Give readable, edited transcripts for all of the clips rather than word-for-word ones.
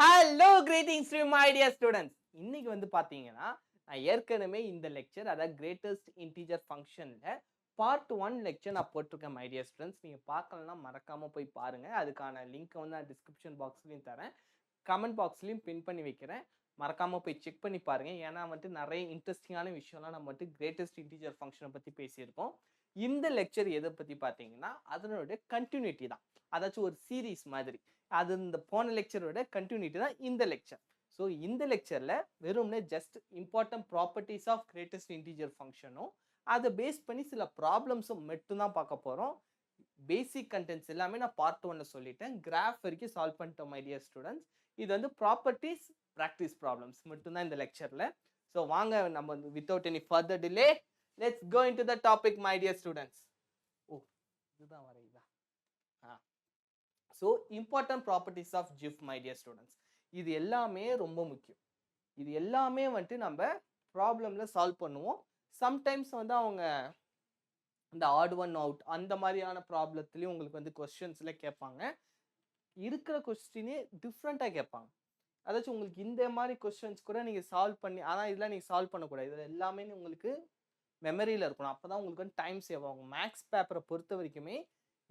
Hello greetings to my dear students. இன்னைக்கு வந்து பார்த்தீங்கன்னா, நான் ஏற்கனவே இந்த லெக்சர் அதாவது கிரேட்டஸ்ட் இன்டிஜர் ஃபங்க்ஷன்ல பார்ட் 1 லெக்சர் நான் போட்டிருக்கேன் மை டியர் ஸ்டூடெண்ட்ஸ். நீங்க பார்க்கலன்னா மறக்காம போய் பாருங்க. அதுக்கான லிங்க் வந்து நான் டிஸ்கிரிப்ஷன் பாக்ஸ்லயும் தரேன். கமெண்ட் பாக்ஸ்லயும் பின் பண்ணி வைக்கிறேன். மறக்காம போய் செக் பண்ணி பாருங்க. ஏன்னா வந்துட்டு நிறைய இன்ட்ரெஸ்டிங்கான விஷயம்லாம் நம்ம வந்துட்டு கிரேட்டஸ்ட் இன்டிஜர் ஃபங்க்ஷனை பத்தி பேசியிருக்கோம். இந்த லெக்சர் எதை பத்தி பார்த்தீங்கன்னா, அதனுடைய கண்டினியூட்டி தான். அதாச்சும் ஒரு சீரீஸ் மாதிரி. அது இந்த போன லெக்சரோட கண்டினியூட்டி தான் இந்த லெக்சர். ஸோ இந்த லெக்சர்ல வெறும்னே just important properties of greatest integer ஃபங்க்ஷனும் அதை பேஸ் பண்ணி சில ப்ராப்ளம்ஸும் மட்டும் தான் பார்க்க போறோம். பேசிக் கண்டென்ட்ஸ் எல்லாமே நான் பார்ட் 1ல சொல்லிட்டேன். கிராஃப் வரைக்கும் சால்வ் பண்ணிட்டோம் மை டியர் ஸ்டூடெண்ட்ஸ். இது வந்து ப்ராப்பர்ட்டிஸ் ப்ராக்டிஸ் ப்ராப்ளம்ஸ் மட்டும் தான் இந்த லெக்சர்ல. ஸோ வாங்க நம்ம without any further delay let's go into the topic my dear students. Oh இதுதான் வரையுதா? So important properties of GIF my dear students. இது எல்லாமே ரொம்ப முக்கியம். இது எல்லாமே வந்துட்டு நம்ம ப்ராப்ளம்ல சால்வ் பண்ணுவோம். சம்டைம்ஸ் வந்து அவங்க இந்த ஆட் ஒன் அவுட் அந்த மாதிரியான ப்ராப்ளத்துலேயும் உங்களுக்கு வந்து கொஸ்டின்ஸ்ல கேட்பாங்க. இருக்கிற கொஸ்டினே டிஃப்ரெண்ட்டாக கேட்பாங்க. அதாச்சும் உங்களுக்கு இந்த மாதிரி கொஸ்டின்ஸ் கூட நீங்கள் சால்வ் பண்ணி, ஆனால் இதெல்லாம் நீங்கள் சால்வ் பண்ணக்கூடாது. இதில் எல்லாமே உங்களுக்கு மெமரியில் இருக்கணும். அப்போ தான் உங்களுக்கு வந்து டைம் சேவ் ஆகும். மேக்ஸ் பேப்பரை பொறுத்த வரைக்குமே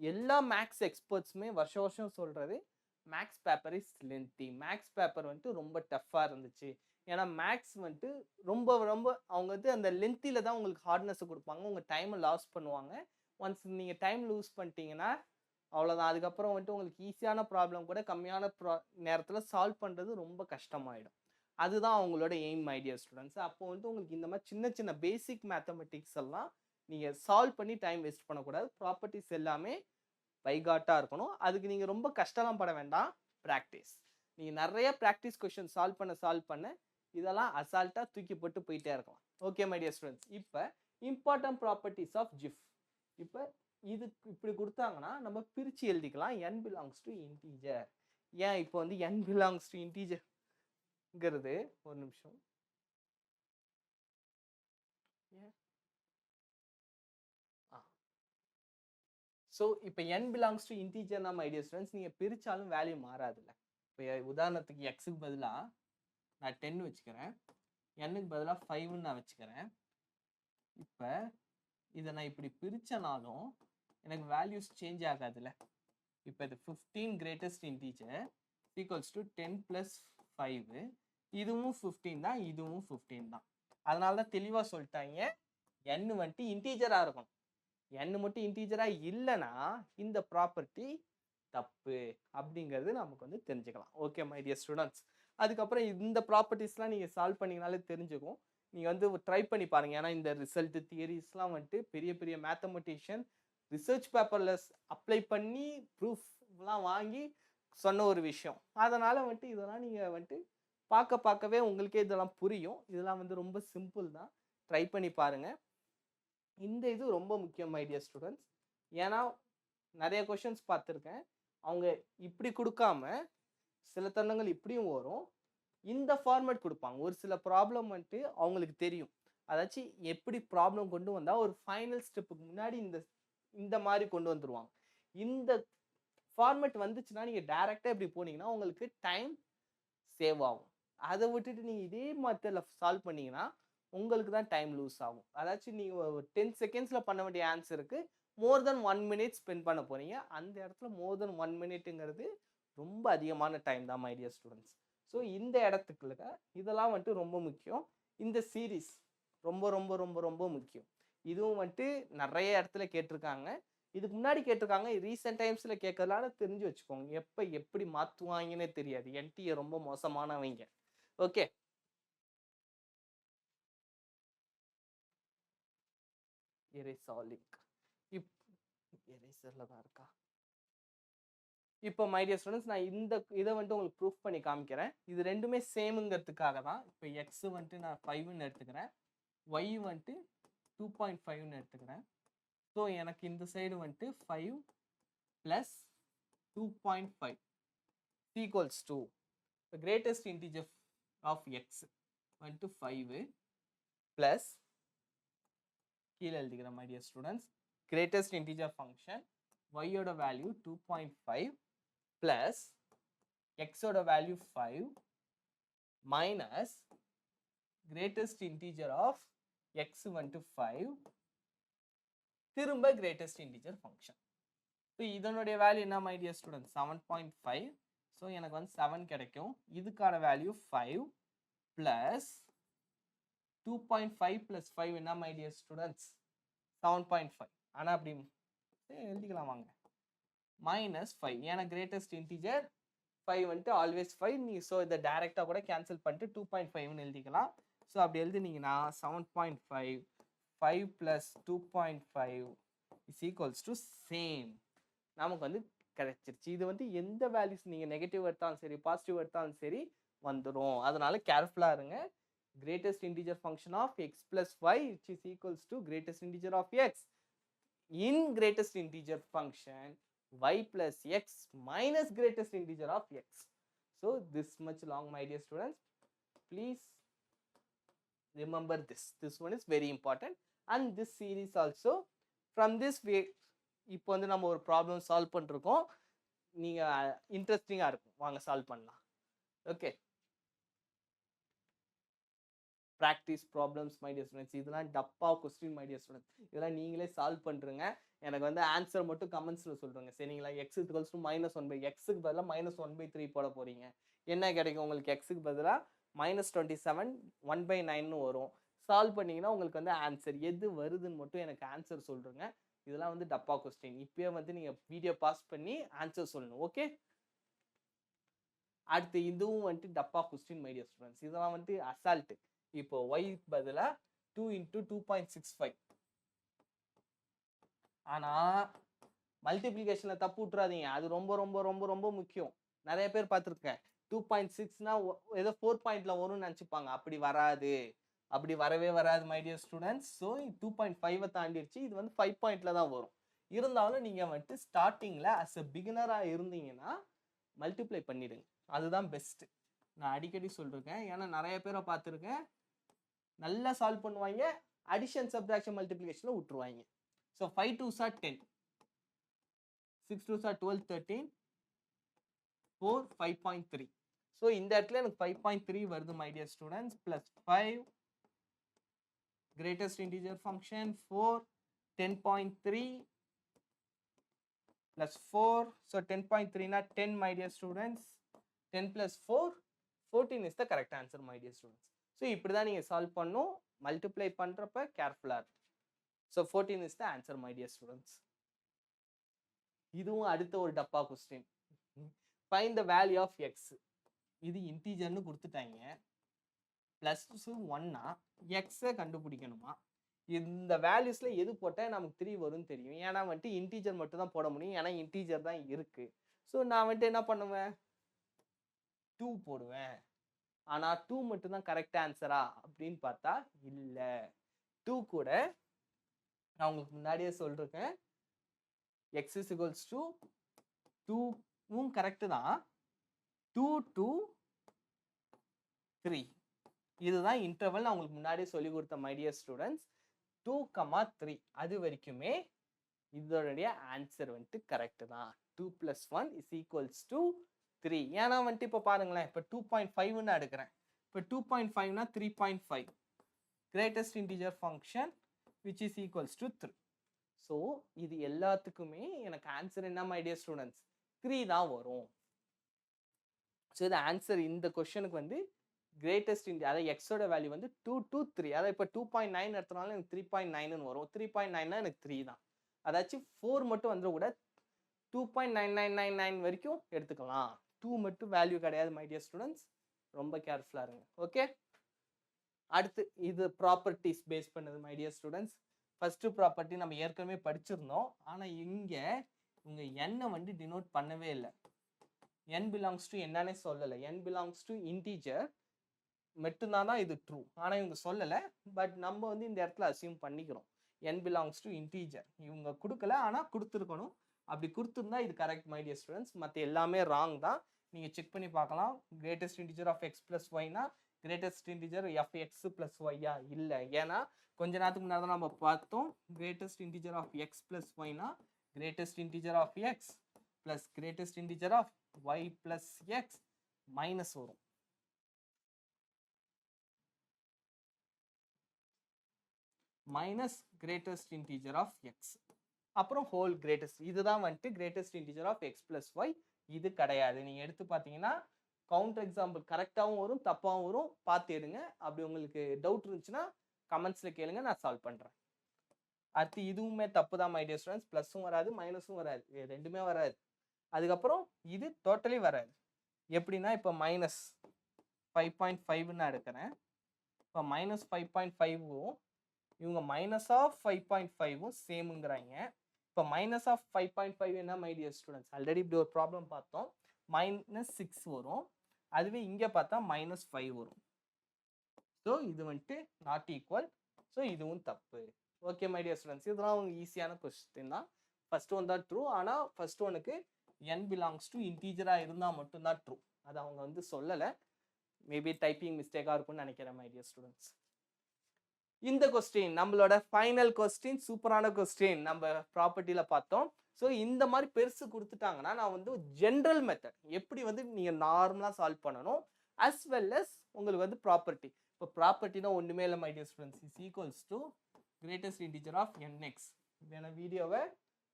எல்லா மேக்ஸ் எக்ஸ்பர்ட்ஸுமே வருஷம் சொல்கிறது maths paper is lengthy. Maths paper வந்துட்டு ரொம்ப டஃப்பாக இருந்துச்சு. ஏன்னா மேக்ஸ் வந்துட்டு ரொம்ப ரொம்ப அவங்க வந்து அந்த லென்த்தியில் தான் உங்களுக்கு ஹார்ட்னஸை கொடுப்பாங்க. உங்கள் டைமை லாஸ் பண்ணுவாங்க. ஒன்ஸ் நீங்கள் டைம் லூஸ் பண்ணிட்டீங்கன்னா அவ்வளோதான். அதுக்கப்புறம் வந்துட்டு உங்களுக்கு ஈஸியான ப்ராப்ளம் கூட கம்மியான நேரத்தில் சால்வ் பண்ணுறது ரொம்ப கஷ்டமாயிடும். அதுதான் அவங்களோட எய்ம் மை டியர் ஸ்டூடெண்ட்ஸ். அப்போ வந்துட்டு உங்களுக்கு இந்த மாதிரி சின்ன சின்ன பேசிக் மேத்தமெட்டிக்ஸ் எல்லாம் நீங்கள் சால்வ் பண்ணி டைம் வேஸ்ட் பண்ணக்கூடாது. ப்ராப்பர்ட்டிஸ் எல்லாமே பைகாட்டாக இருக்கணும். அதுக்கு நீங்கள் ரொம்ப கஷ்டம்லாம் பட வேண்டாம். ப்ராக்டிஸ். நீங்கள் நிறைய ப்ராக்டிஸ் கொஸ்டின் சால்வ் பண்ண இதெல்லாம் அசால்ட்டாக தூக்கி போட்டு போயிட்டே இருக்கலாம். Okay my dear students. இப்போ இம்பார்ட்டன்ட் ப்ராப்பர்ட்டிஸ் ஆஃப் ஜிஃப். இப்போ இது இப்படி கொடுத்தாங்கன்னா நம்ம பிரித்து எழுதிக்கலாம். n belongs to integer. ஏன் இப்போ வந்து n பிலாங்ஸ் டு இன்டீஜர்ங்கிறது ஒரு நிமிஷம். ஸோ இப்போ n பிலாங்ஸ் டு இன்டீஜர்னா மை டியர் ஸ்டூடெண்ட்ஸ் நீங்கள் பிரித்தாலும் வேல்யூ மாறாதுல்ல. இப்போ உதாரணத்துக்கு எக்ஸுக்கு பதிலாக நான் 10 வச்சுக்கிறேன், என்னுக்கு பதிலாக 5ன்னு நான் வச்சுக்கிறேன். இப்போ இதை நான் இப்படி பிரித்தனாலும் எனக்கு வேல்யூஸ் சேஞ்ச் ஆகாதுல்ல. இப்போ இது 15 கிரேட்டஸ்ட் இன்டீஜர் ஈக்குவல்ஸ் டு 10 + 5. இதுவும் 15 தான், இதுவும் 15 தான். அதனால தான் தெளிவாக சொல்லிட்டாங்க n வந்துட்டு இன்டீஜராக இருக்கணும். n மட்டும் இன்டீஜராக இல்லைன்னா இந்த ப்ராப்பர்ட்டி தப்பு அப்படிங்கிறது நமக்கு வந்து தெரிஞ்சுக்கலாம். Okay my dear students. அதுக்கப்புறம் இந்த ப்ராப்பர்ட்டிஸ்லாம் நீங்கள் சால்வ் பண்ணிங்கனாலே தெரிஞ்சுக்கும். நீங்கள் வந்து ட்ரை பண்ணி பாருங்கள். ஏன்னா இந்த ரிசல்ட் தியரிஸ்லாம் வந்துட்டு பெரிய பெரிய மேத்தமெட்டிஷியன் ரிசர்ச் பேப்பரில் அப்ளை பண்ணி ப்ரூஃப்லாம் வாங்கி சொன்ன ஒரு விஷயம். அதனால் வந்துட்டு இதெல்லாம் நீங்கள் வந்துட்டு பார்க்கவே உங்களுக்கே இதெல்லாம் புரியும். இதெல்லாம் வந்து ரொம்ப சிம்பிள் தான். ட்ரை பண்ணி பாருங்கள். இந்த இது ரொம்ப முக்கியம் மை டியர் ஸ்டூடெண்ட்ஸ். ஏன்னா நிறைய கொஷின்ஸ் பார்த்துருக்கேன். அவங்க இப்படி கொடுக்காம சில தருணங்கள் இப்படியும் வரும். இந்த ஃபார்மேட் கொடுப்பாங்க. ஒரு சில ப்ராப்ளம் வந்துட்டு அவங்களுக்கு தெரியும். அதாச்சும் எப்படி ப்ராப்ளம் கொண்டு வந்தால் ஒரு ஃபைனல் ஸ்டெப்புக்கு முன்னாடி இந்த மாதிரி கொண்டு வந்துருவாங்க. இந்த ஃபார்மேட் வந்துச்சுன்னா நீங்கள் டைரெக்டாக இப்படி போனீங்கன்னா உங்களுக்கு டைம் சேவ் ஆகும். அதை விட்டுட்டு நீங்கள் இதே மெத்தடில் சால்வ் பண்ணீங்கன்னா உங்களுக்கு தான் டைம் லூஸ் ஆகும். அதாச்சும் நீங்கள் 10 செகண்ட்ஸில் பண்ண வேண்டிய ஆன்சருக்கு மோர் தென் 1 மினிட் ஸ்பெண்ட் பண்ண போகிறீங்க. அந்த இடத்துல மோர் தென் 1 மினிட்டுங்கிறது ரொம்ப அதிகமான டைம் தான் மை டியர் ஸ்டூடெண்ட்ஸ். ஸோ இந்த இடத்துக்குள்ள இதெல்லாம் வந்துட்டு ரொம்ப முக்கியம். இந்த சீரீஸ் ரொம்ப ரொம்ப ரொம்ப ரொம்ப முக்கியம். இதுவும் வந்துட்டு நிறைய இடத்துல கேட்டிருக்காங்க. இதுக்கு முன்னாடி கேட்டிருக்காங்க. ரீசெண்ட் டைம்ஸில் கேட்கறதுனால தெரிஞ்சு வச்சுக்கோங்க. எப்போ எப்படி மாற்றுவாங்கன்னே தெரியாது. என்டிஏ ரொம்ப மோசமானவங்க. ஓகே, எரேசர்ல தான் இருக்கா? இப்போ மை டியர் ஸ்டூடெண்ட்ஸ் நான் இதை வந்துட்டு உங்களுக்கு ப்ரூஃப் பண்ணி காமிக்கிறேன். இது ரெண்டுமே சேமுங்கிறதுக்காக தான். இப்போ எக்ஸ் வந்துட்டு நான் 5ன்னு எடுத்துக்கிறேன், ஒய் வந்துட்டு 2.5ன்னு எடுத்துக்கிறேன். ஸோ எனக்கு இந்த சைடு வந்துட்டு 5 + 2.5 equals to greatest integer of x வந்துட்டு 5 + கீழே எழுதிக்கிறேன் my dear students. Greatest integer function y ஓட வேல்யூ 2.5 + x ஓட value 5 minus greatest integer of x வந்துட்டு 5 திரும்ப greatest integer function. ஸோ இதனுடைய வேல்யூ என்ன மை டியர் ஸ்டூடெண்ட்ஸ் 7.5. ஸோ எனக்கு வந்து 7 கிடைக்கும். இதுக்கான வேல்யூ 5 ப்ளஸ் 2.5 ப்ளஸ் 5 என்ன மை டியர் ஸ்டூடெண்ட்ஸ் 7.5. ஆனால் அப்படி எழுதிக்கலாம் வாங்க மைனஸ் 5. ஏன்னா கிரேட்டஸ்ட் இன்டிஜர் 5 வந்துட்டு ஆல்வேஸ் 5. நீ ஸோ இதை டைரெக்டாக கூட கேன்சல் பண்ணிட்டு 2.5ன்னு எழுதிக்கலாம். ஸோ அப்படி எழுதினீங்கன்னா 7.5 5 plus 2.5 is equals to same நமக்கு வந்து கிடைச்சிருச்சு. இது வந்து எந்த வேல்யூஸ் நீங்கள் நெகட்டிவ் எடுத்தாலும் சரி பாசிட்டிவ் எடுத்தாலும் சரி வந்துடும். அதனால கேர்ஃபுல்லாக இருங்க. Greatest integer function of x plus y which is equals to greatest integer of x in greatest integer function y plus x minus greatest integer of x. So this much long my dear students, please remember this one is very important. And this series also from this way இப்போ வந்து நம்ம ஒரு problem solve பண்ணிருக்கோம். நீங்க இன்ட்ரெஸ்டிங்கா இருக்கும், வாங்க solve பண்ணலாம். Okay, practice problems my dear students. இதெல்லாம் டப்பா கொஸ்டின் மை டியர் ஸ்டூடெண்ட்ஸ். இதெல்லாம் நீங்களே சால்வ் பண்ணுறங்க. எனக்கு வந்து ஆன்சர் மட்டும் கமெண்ட்ஸில் சொல்கிறேங்க சரிங்களா. எக்ஸ் இக்குவல்ஸ் டு -1/, எக்ஸுக்கு பதிலாக -1/3 போட போகிறீங்க. என்ன கிடைக்கும் உங்களுக்கு? எக்ஸுக்கு பதிலாக -27 1/9ன்னு வரும். சால்வ் பண்ணிங்கன்னா உங்களுக்கு வந்து ஆன்சர் எது வருதுன்னு மட்டும் எனக்கு ஆன்சர் சொல்கிறேங்க. இதெல்லாம் வந்து டப்பா கொஸ்டின். இப்போயே வந்து நீங்கள் வீடியோ பாஸ் பண்ணி ஆன்சர் சொல்லணும். ஓகே, அடுத்து இதுவும் வந்துட்டு டப்பா கொஸ்டின் மை டியர் ஸ்டூடெண்ட்ஸ். இதெல்லாம் வந்து அசால்ட்டு. இப்போ y பதிலாக 2 × 2.65. ஆனால் மல்டிப்ளிகேஷனில் தப்பு விட்டுறாதீங்க. அது ரொம்ப ரொம்ப ரொம்ப ரொம்ப முக்கியம். நிறைய பேர் பார்த்துருக்கேன் 2.6னா ஏதோ 4 பாயிண்ட்ல வரும்னு நினச்சிப்பாங்க. அப்படி வராது, அப்படி வரவே வராது மை டியர் ஸ்டூடெண்ட்ஸ். ஸோ 2.5 தாண்டிடுச்சு. இது வந்து 5 பாயிண்ட்ல தான் வரும். இருந்தாலும் நீங்கள் வந்துட்டு ஸ்டார்டிங்கில் அஸ் எ பிகினராக இருந்தீங்கன்னா மல்டிப்ளை பண்ணிடுங்க. அதுதான் பெஸ்ட்டு. நான் அடிக்கடி சொல்லிருக்கேன். ஏன்னா நிறைய பேரை பார்த்துருக்கேன், நல்லா சால்வ் பண்ணுவாங்க, அடிஷன் சப்ட்ராக்ஷன் மல்டிப்ளிகேஷனில் விட்டுருவாங்க. So 5 2s are 10, 6 2s are 12, 13, 4 5.3. So இந்த இடத்துல எனக்கு 5.3 வருது my dear students. Plus 5 greatest integer function 4 10.3 plus 4. So 10.3னா 10 my dear students. 10 + 4 14 is the correct answer my dear students. So இப்படி தான் நீங்கள் சால்வ் பண்ணும். மல்டிப்ளை பண்ணுறப்ப கேர்ஃபுல்லாக இருக்கும். So 14 is the answer my dear students. இதுவும் அடுத்த ஒரு டப்பா question. Find the value of x. இது இன்டீஜர்னு கொடுத்துட்டாங்க. ப்ளஸ் 1னா எக்ஸை கண்டுபிடிக்கணுமா. இந்த வேல்யூஸில் எது போட்டால் நமக்கு 3 வரும்னு தெரியும். ஏன்னா வந்துட்டு இன்டீஜர் மட்டும் தான் போட முடியும். ஏன்னா இன்டீஜர் தான் இருக்குது. ஸோ நான் வந்துட்டு என்ன பண்ணுவேன், 2 போடுவேன். ஆனால் 2 மட்டும் தான் கரெக்ட் ஆன்சரா அப்படின்னு பார்த்தா இல்லை. 2 கூட நான் உங்களுக்கு முன்னாடியே சொல்லிருக்கேன், x is equals to 2வும் கரெக்டு தான். 2 to 3 இதுதான் இன்டர்வல். நான் உங்களுக்கு முன்னாடியே சொல்லி கொடுத்த மை டியர் ஸ்டூடெண்ட்ஸ். 2, 3 அது வரைக்குமே இதோடைய ஆன்சர் வந்துட்டு கரெக்டு தான். 2 + 1 is equals to 3. ஏன்னா வந்துட்டு இப்போ பாருங்களேன், இப்போ 2.5ன்னு எடுக்கிறேன். இப்போ 2.5னா 3.5 greatest integer function which is equals to 3. So இது எல்லாத்துக்குமே எனக்கு ஆன்சர் என்ன மை டியர் ஸ்டூடெண்ட்ஸ் 3 தான் வரும். ஸோ இது ஆன்சர் இந்த கொஸ்டினுக்கு வந்து கிரேட்டஸ்ட் இன்டி, அதாவது எக்ஸோட வேல்யூ வந்து 2 to 3. அதாவது இப்போ 2.9 எடுத்தனால எனக்கு 3.9ன்னு வரும். 3.9னா எனக்கு 3 தான். அதாச்சும் 4 மட்டும் வந்துடக்கூட 2.9999 வரைக்கும் எடுத்துக்கலாம். 2 மட்டும் வேல்யூ கிடையாது மை டியர் ஸ்டூடெண்ட்ஸ். ரொம்ப கேர்ஃபுல்லாக இருங்க. ஓகே, அடுத்து இது ப்ராப்பர்ட்டிஸ் பேஸ் பண்ணது my dear students. First property நம்ம ஏற்கனவே படிச்சிருந்தோம். ஆனால் இங்கே உங்கள் எண்ணை வந்து டினோட் பண்ணவே இல்லை. n belongs to என்னன்னே சொல்லலை. n belongs to integer மட்டும்தான் இது ட்ரூ. ஆனால் இவங்க சொல்லலை. பட் நம்ம வந்து இந்த இடத்துல அசியூம் பண்ணிக்கிறோம் n belongs to integer. இவங்க கொடுக்கல, ஆனால் கொடுத்துருக்கணும். அப்படி கொடுத்துருந்தா இது கரெக்ட் மை டியர் ஸ்டூடெண்ட்ஸ். மற்ற எல்லாமே ராங் தான். நீங்கள் செக் பண்ணி பார்க்கலாம். Greatest integer of x plus ஒய்னா greatest integer of x plus ஒய்யா இல்லை. ஏன்னா கொஞ்ச நேரத்துக்கு முன்னாடி தான் நம்ம பார்த்தோம், greatest integer of x plus ஒய்னா greatest integer of x plus greatest integer of y plus x minus வரும். Minus greatest integer of x, அப்புறம் ஹோல் கிரேட்டஸ்ட். இதுதான் வந்துட்டு greatest integer of x plus y. இது கிடையாது. நீங்கள் எடுத்து பார்த்தீங்கன்னா கவுண்டர் எக்ஸாம்பிள் கரெக்டாகவும் வரும், தப்பாகவும் வரும். பார்த்து எடுங்க. அப்படி உங்களுக்கு டவுட் இருந்துச்சுன்னா கமெண்ட்ஸில் கேளுங்க, நான் சால்வ் பண்ணுறேன். அடுத்து இதுவுமே தப்பு தான் மை டியர் ஸ்டூடெண்ட்ஸ். ப்ளஸும் வராது, மைனஸும் வராது, ரெண்டுமே வராது. அதுக்கப்புறம் இது டோட்டலி வராது. எப்படின்னா இப்போ மைனஸ் 5.5 நான் எடுக்கிறேன். இப்போ மைனஸ் 5.5வும் இவங்க மைனஸ் ஆஃப் 5.5வும் சேமுங்கிறாங்க. இப்போ மைனஸ் ஆஃப் 5.5 என்ன மை டியர் ஸ்டூடெண்ட்ஸ்? ஆல்ரெடி இப்படி ஒரு ப்ராப்ளம் பார்த்தோம். -6 வரும். அதுவே இங்கே பார்த்தா -5 வரும். ஸோ இது வந்துட்டு நாட் ஈக்குவல். ஸோ இதுவும் தப்பு. ஓகே மை டியர் ஸ்டூடெண்ட்ஸ், இதெல்லாம் அவங்க ஈஸியான கொஸ்டின் தான். ஃபர்ஸ்ட் ஒன் தான் ட்ரூ. ஆனால் ஃபர்ஸ்ட் ஒனுக்கு n பிலாங்ஸ் டு இன்டீஜராக இருந்தால் மட்டும்தான் ட்ரூ. அது அவங்க வந்து சொல்லலை. மேபி டைப்பிங் மிஸ்டேக்காக இருக்கும்னு நினைக்கிறேன் மை டியர் ஸ்டூடெண்ட்ஸ். இந்த கொஸ்டின் நம்மளோட ஃபைனல் கொஸ்டின், சூப்பரான கொஸ்டின் நம்ம ப்ராப்பர்ட்டியில் பார்த்தோம். ஸோ இந்த மாதிரி பெருசு கொடுத்துட்டாங்கன்னா நான் வந்து ஜென்ரல் மெத்தட் எப்படி வந்து நீங்கள் நார்மலாக சால்வ் பண்ணணும், அஸ் வெல் அஸ் உங்களுக்கு வந்து ப்ராப்பர்ட்டி. இப்போ ப்ராப்பர்ட்டினா ஒன்றுமே இல்லை my dear students, is equals to greatest integer of nx. வேணா வீடியோவை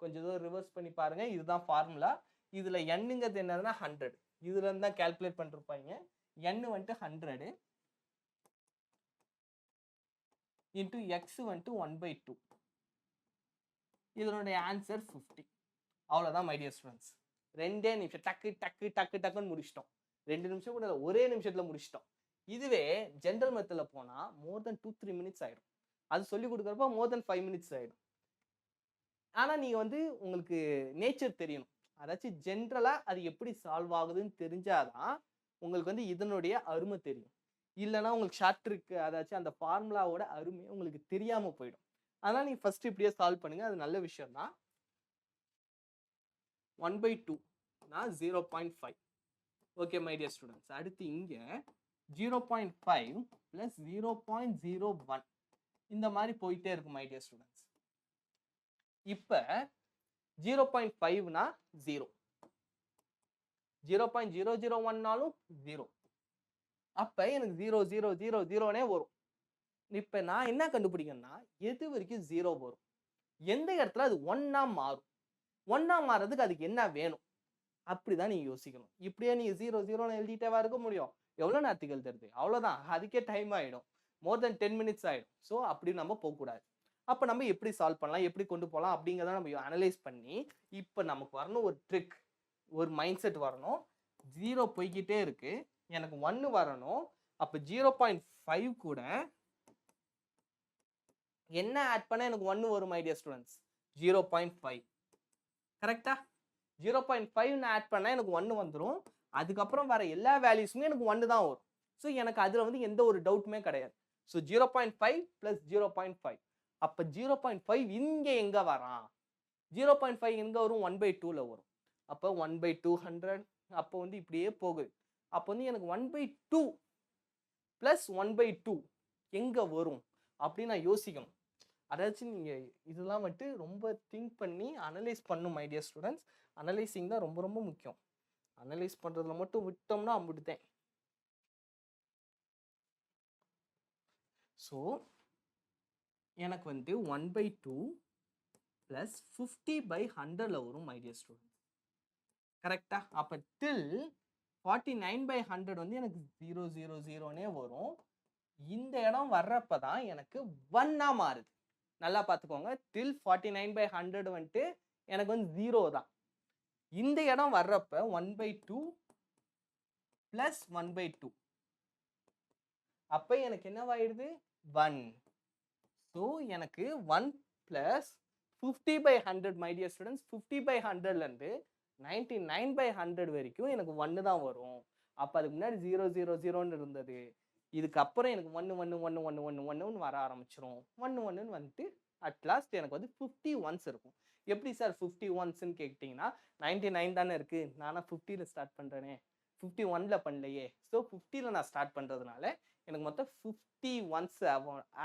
கொஞ்சம் தூரம் ரிவர்ஸ் பண்ணி பாருங்கள். இதுதான் ஃபார்முலா. இதில் என்னங்கிறது என்னதுன்னா 100. இதுல இருந்து தான் கால்குலேட் பண்ணிருப்பாங்க. n வந்துட்டு 100 இன்டூ எக்ஸ் வந்துட்டு 1/2. இதனுடைய ஆன்சர் 50. அவ்வளோதான் மை டியர் ஸ்டூடெண்ட்ஸ். 2 நிமிஷம் டக்கு டக்கு டக்கு டக்குன்னு முடிச்சிட்டோம். 2 நிமிஷம் கூட இல்லை, ஒரே நிமிஷத்தில் முடிச்சிட்டோம். இதுவே ஜென்ரல் மெத்தடில் போனால் மோர் தென் 2-3 மினிட்ஸ் ஆகிடும். அது சொல்லி கொடுக்குறப்ப மோர் தென் 5 மினிட்ஸ் ஆகிடும். ஆனால் நீங்கள் வந்து உங்களுக்கு நேச்சர் தெரியணும். அதாச்சும் ஜென்ரலாக அது எப்படி சால்வ் ஆகுதுன்னு தெரிஞ்சாதான் உங்களுக்கு வந்து இதனுடைய அருமை தெரியும். இல்லைன்னா உங்களுக்கு ஷார்ட் ட்ரிக், அதாச்சும் அந்த ஃபார்முலாவோட அருமை உங்களுக்கு தெரியாமல் போயிடும். அதனால் நீங்கள் ஃபர்ஸ்ட் இப்படியே சால்வ் பண்ணுங்கள், அது நல்ல விஷயம் தான். 1/2 நான் 0.5. Okay my dear students. அடுத்து இங்கே 0.5 + 0.01 இந்த மாதிரி போயிட்டே இருக்கும் மை டியர் ஸ்டூடெண்ட்ஸ். இப்போ 0.5னா 0, 0.001னாலும் 0. அப்போ எனக்கு 0.000 வரும். இப்போ நான் என்ன கண்டுபிடிக்கணும்னா எது வரைக்கும் 0 வரும், எந்த இடத்துல அது 1ஆ மாறும், 1ஆ மாறதுக்கு அதுக்கு என்ன வேணும், அப்படிதான் நீங்க யோசிக்கணும். இப்படியே நீங்க 0 எழுதிட்டேவா இருக்க முடியும்? எவ்வளோ நேரத்துக்கு எழுதுறது? அவ்வளோதான், அதுக்கே டைம் ஆகிடும். மோர் தென் 10 மினிட்ஸ் ஆகிடும். ஸோ அப்படி நம்ம போகக்கூடாது. அப்போ நம்ம எப்படி சால்வ் பண்ணலாம், எப்படி கொண்டு போகலாம் அப்படிங்கிறத நம்ம அனலைஸ் பண்ணி இப்போ நமக்கு வரணும் ஒரு ட்ரிக், ஒரு மைண்ட் செட் வரணும். 0 போய்கிட்டே இருக்கு, எனக்கு 1 வரணும். அப்போ 0.5 கூட என்ன ஆட் பண்ண எனக்கு 1 வரும் மை டியர் ஸ்டூடெண்ட்ஸ்? 0.5. கரெக்டா? 0.5 ஆட் பண்ண எனக்கு 1 வந்துடும். அதுக்கப்புறம் வர எல்லா வேல்யூஸுமே எனக்கு 1 தான் வரும். ஸோ எனக்கு அதில் வந்து எந்த ஒரு டவுட்டுமே கிடையாது. ஸோ 0.5 + 0.5. அப்போ 0.5 இங்கே எங்கே வரான்? 0.5 எங்கே வரும்? 1/2ல வரும். அப்போ 1/200. அப்போ வந்து இப்படியே போகுது. அப்போ வந்து எனக்கு 1/2 + 1/2 எங்கே வரும் அப்படின்னு நான் யோசிக்கணும். அதாச்சும் நீங்கள் இதெல்லாம் வந்துட்டு ரொம்ப திங்க் பண்ணி அனலைஸ் பண்ணும் மை டியர் ஸ்டூடெண்ட்ஸ். அனலைசிங் தான் ரொம்ப ரொம்ப முக்கியம். அனலைஸ் பண்ணுறதுல மட்டும் விட்டோம்னா அப்படித்தான். ஸோ எனக்கு வந்து 1/2 + 50/100ல வரும் மை டியர் ஸ்டூடெண்ட்ஸ். கரெக்டா? அப்போ டில் 49/100 வந்து எனக்கு 000னே வரும். இந்த இடம் வர்றப்ப தான் எனக்கு 1ஆ மாறுது. நல்லா பார்த்துக்கோங்க. டில் 49/100 வந்துட்டு எனக்கு வந்து 0 தான். இந்த இடம் வர்றப்ப 1/2 + 1/2. அப்போ எனக்கு என்னவாயிடுது? 1. ஸோ எனக்கு 1 + 50/100 மை டியர் ஸ்டூடெண்ட்ஸ். 50/100லேருந்து 99/100 வரைக்கும் எனக்கு 1 தான் வரும். அப்போ அதுக்கு முன்னாடி 000ன்னு இருந்தது. இதுக்கப்புறம் எனக்கு 1 வர ஆரம்பிச்சிடும். 1 வந்துட்டு அட்லாஸ்ட் எனக்கு வந்து 50 ஒன்ஸ் இருக்கும். எப்படி சார் 50 ஒன்ஸ்ன்னு கேட்டிங்கன்னா 99 தானே இருக்குது, நானாக 50ல் ஸ்டார்ட் பண்ணுறேனே, 51ல் பண்ணலையே. ஸோ 50ல் நான் ஸ்டார்ட் பண்ணுறதுனால எனக்கு மொத்தம் 50 ஒன்ஸ்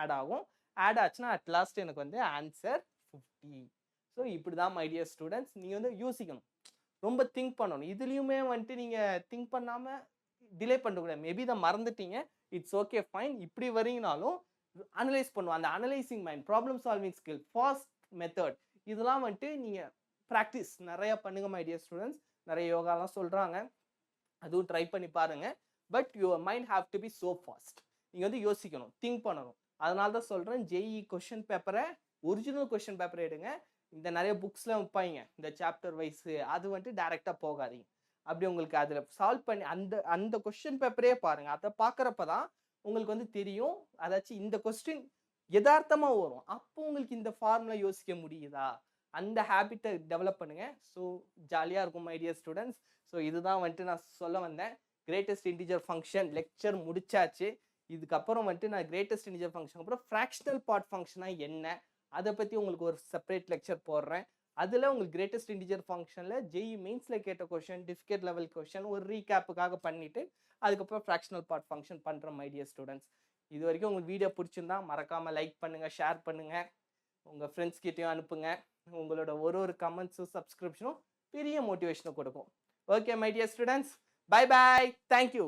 ஆட் ஆகும். ஆட் ஆச்சுன்னா அட்லாஸ்ட் எனக்கு வந்து ஆன்சர் 50. ஸோ இப்படி தான் மை டியர் ஸ்டூடெண்ட்ஸ் நீங்கள் வந்து யோசிக்கணும், ரொம்ப திங்க் பண்ணணும். இதுலேயுமே வந்துட்டு நீங்கள் திங்க் பண்ணாமல் டிலே பண்ணக்கூடாது. மேபி இதை மறந்துட்டீங்க, இட்ஸ் ஓகே ஃபைன். இப்படி வரீங்கனாலும் அனலைஸ் பண்ணுவோம். அந்த analysing mind, problem solving skill, fast method, இதெல்லாம் வந்துட்டு நீங்கள் ப்ராக்டிஸ் நிறையா பண்ணுங்க மை டியர் ஸ்டூடெண்ட்ஸ். நிறைய யோகாலாம் சொல்கிறாங்க, அதுவும் ட்ரை பண்ணி பாருங்க. But your mind have to be so fast. நீங்கள் வந்து யோசிக்கணும், திங்க் பண்ணணும். அதனால தான் சொல்கிறேன், ஜேஇ கொஷின் பேப்பரை, ஒரிஜினல் கொஷின் பேப்பரை எடுங்க. இந்த நிறைய புக்ஸ்லாம் வைப்பாங்க இந்த சாப்டர் வைஸு, அது வந்துட்டு டைரெக்டாக போகாதீங்க. அப்படி உங்களுக்கு அதில் சால்வ் பண்ணி அந்த அந்த கொஸ்டின் பேப்பரே பாருங்கள். அதை பார்க்குறப்ப தான் உங்களுக்கு வந்து தெரியும், அதாச்சும் இந்த கொஸ்டின் யதார்த்தமாக வரும், அப்போ உங்களுக்கு இந்த ஃபார்முலா யோசிக்க முடியுதா, அந்த ஹேபிட்டை டெவலப் பண்ணுங்க. ஸோ ஜாலியாக இருக்கும் மை டியர் ஸ்டூடெண்ட்ஸ். ஸோ இதுதான் வந்துட்டு நான் சொல்ல வந்தேன். கிரேட்டஸ்ட் இன்டிஜர் ஃபங்க்ஷன் லெக்சர் முடிச்சாச்சு. இதுக்கப்புறம் வந்துட்டு நான் கிரேட்டஸ்ட் இன்டிஜர் ஃபங்க்ஷன் அப்புறம் ஃப்ராக்ஷனல் பார்ட் ஃபங்க்ஷனாக என்ன, அதை பற்றி உங்களுக்கு ஒரு செப்பரேட் லெக்சர் போடுறேன். அதில் உங்களுக்கு கிரேட்டஸ்ட் இன்டிஜர் ஃபங்க்ஷனில் ஜேஇ மெயின்ஸில் கேட்ட கொஷின், டிஃபிகல்ட் லெவல் கொஷின் ஒரு ரீகேப்புக்காக பண்ணிவிட்டு அதுக்கப்புறம் ஃப்ராக்ஷனல் பார்ட் ஃபங்க்ஷன் பண்ணுற மை டியர் ஸ்டூடெண்ட்ஸ். இது வரைக்கும் உங்களுக்கு வீடியோ பிடிச்சிருந்தா மறக்காமல் லைக் பண்ணுங்கள், ஷேர் பண்ணுங்கள், உங்கள் ஃப்ரெண்ட்ஸ் கிட்டேயும் அனுப்புங்க. உங்களோட ஒரு கமெண்ட்ஸும் சப்ஸ்கிரிப்ஷனும் பெரிய மோட்டிவேஷனை கொடுக்கும். Okay my dear students, bye bye, thank you.